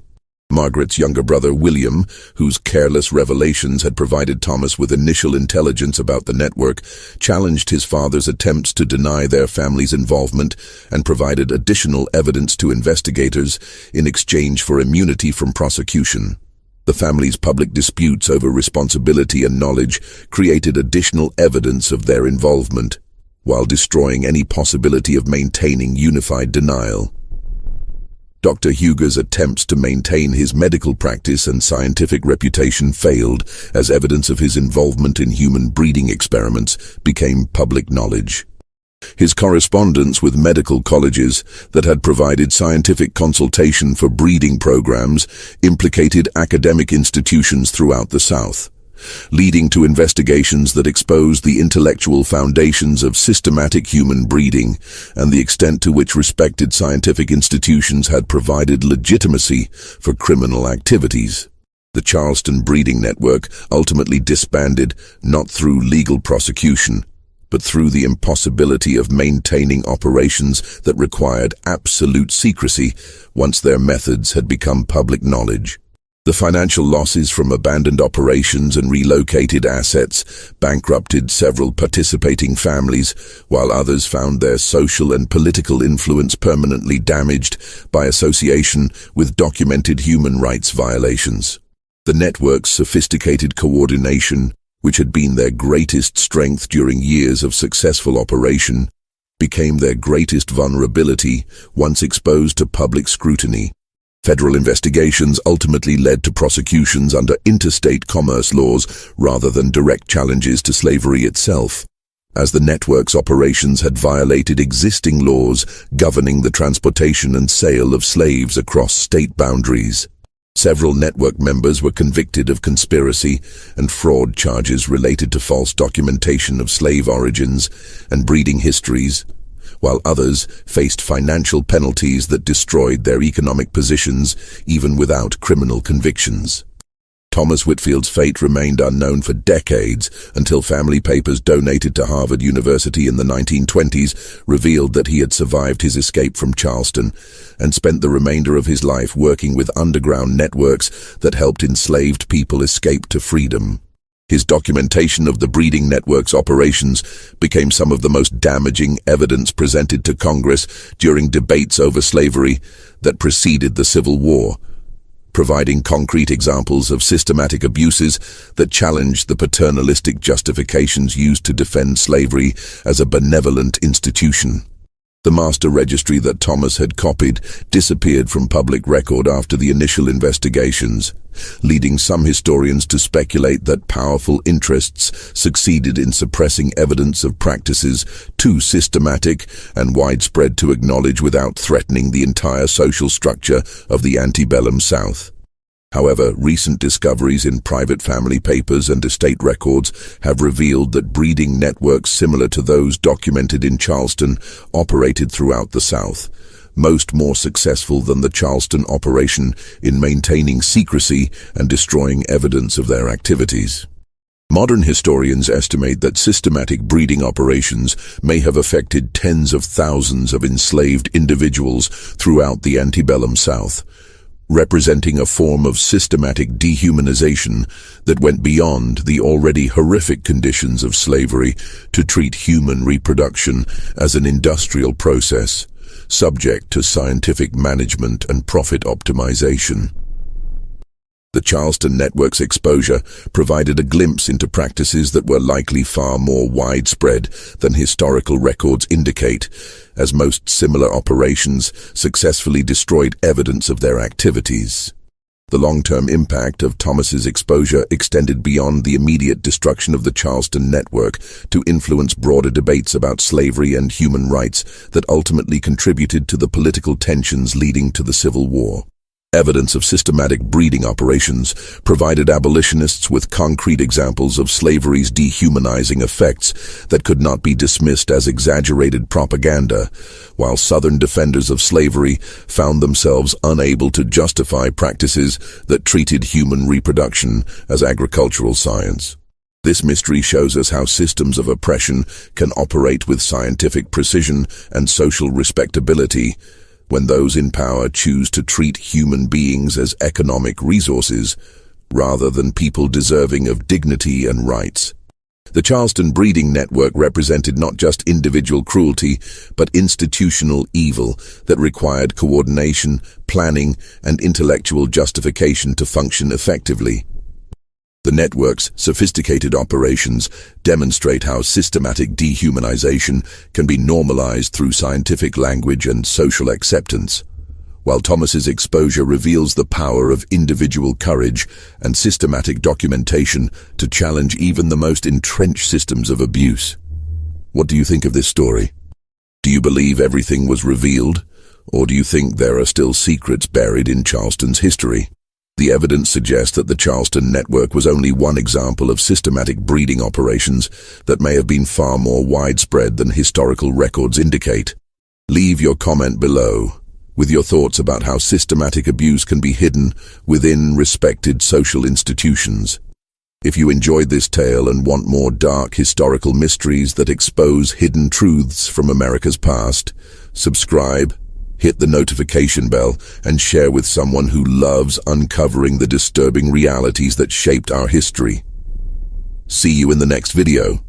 Margaret's younger brother, William, whose careless revelations had provided Thomas with initial intelligence about the network, challenged his father's attempts to deny their family's involvement and provided additional evidence to investigators in exchange for immunity from prosecution. The family's public disputes over responsibility and knowledge created additional evidence of their involvement, while destroying any possibility of maintaining unified denial. Dr. Huger's attempts to maintain his medical practice and scientific reputation failed as evidence of his involvement in human breeding experiments became public knowledge. His correspondence with medical colleges that had provided scientific consultation for breeding programs implicated academic institutions throughout the South, leading to investigations that exposed the intellectual foundations of systematic human breeding and the extent to which respected scientific institutions had provided legitimacy for criminal activities. The Charleston Breeding Network ultimately disbanded not through legal prosecution, but through the impossibility of maintaining operations that required absolute secrecy once their methods had become public knowledge. The financial losses from abandoned operations and relocated assets bankrupted several participating families, while others found their social and political influence permanently damaged by association with documented human rights violations. The network's sophisticated coordination, which had been their greatest strength during years of successful operation, became their greatest vulnerability once exposed to public scrutiny. Federal investigations ultimately led to prosecutions under interstate commerce laws rather than direct challenges to slavery itself, as the network's operations had violated existing laws governing the transportation and sale of slaves across state boundaries. Several network members were convicted of conspiracy and fraud charges related to false documentation of slave origins and breeding histories, while others faced financial penalties that destroyed their economic positions even without criminal convictions. Thomas Whitfield's fate remained unknown for decades until family papers donated to Harvard University in the 1920s revealed that he had survived his escape from Charleston and spent the remainder of his life working with underground networks that helped enslaved people escape to freedom. His documentation of the breeding network's operations became some of the most damaging evidence presented to Congress during debates over slavery that preceded the Civil War, providing concrete examples of systematic abuses that challenged the paternalistic justifications used to defend slavery as a benevolent institution. The master registry that Thomas had copied disappeared from public record after the initial investigations, leading some historians to speculate that powerful interests succeeded in suppressing evidence of practices too systematic and widespread to acknowledge without threatening the entire social structure of the antebellum South. However, recent discoveries in private family papers and estate records have revealed that breeding networks similar to those documented in Charleston operated throughout the South, most more successful than the Charleston operation in maintaining secrecy and destroying evidence of their activities. Modern historians estimate that systematic breeding operations may have affected tens of thousands of enslaved individuals throughout the antebellum South, representing a form of systematic dehumanization that went beyond the already horrific conditions of slavery to treat human reproduction as an industrial process, subject to scientific management and profit optimization. The Charleston Network's exposure provided a glimpse into practices that were likely far more widespread than historical records indicate, as most similar operations successfully destroyed evidence of their activities. The long-term impact of Thomas's exposure extended beyond the immediate destruction of the Charleston Network to influence broader debates about slavery and human rights that ultimately contributed to the political tensions leading to the Civil War. Evidence of systematic breeding operations provided abolitionists with concrete examples of slavery's dehumanizing effects that could not be dismissed as exaggerated propaganda, while Southern defenders of slavery found themselves unable to justify practices that treated human reproduction as agricultural science. This mystery shows us how systems of oppression can operate with scientific precision and social respectability when those in power choose to treat human beings as economic resources rather than people deserving of dignity and rights. The Charleston Breeding Network represented not just individual cruelty, but institutional evil that required coordination, planning, and intellectual justification to function effectively. The network's sophisticated operations demonstrate how systematic dehumanization can be normalized through scientific language and social acceptance, while Thomas's exposure reveals the power of individual courage and systematic documentation to challenge even the most entrenched systems of abuse. What do you think of this story? Do you believe everything was revealed, or do you think there are still secrets buried in Charleston's history? The evidence suggests that the Charleston network was only one example of systematic breeding operations that may have been far more widespread than historical records indicate. Leave your comment below with your thoughts about how systematic abuse can be hidden within respected social institutions. If you enjoyed this tale and want more dark historical mysteries that expose hidden truths from America's past, subscribe, hit the notification bell, and share with someone who loves uncovering the disturbing realities that shaped our history. See you in the next video.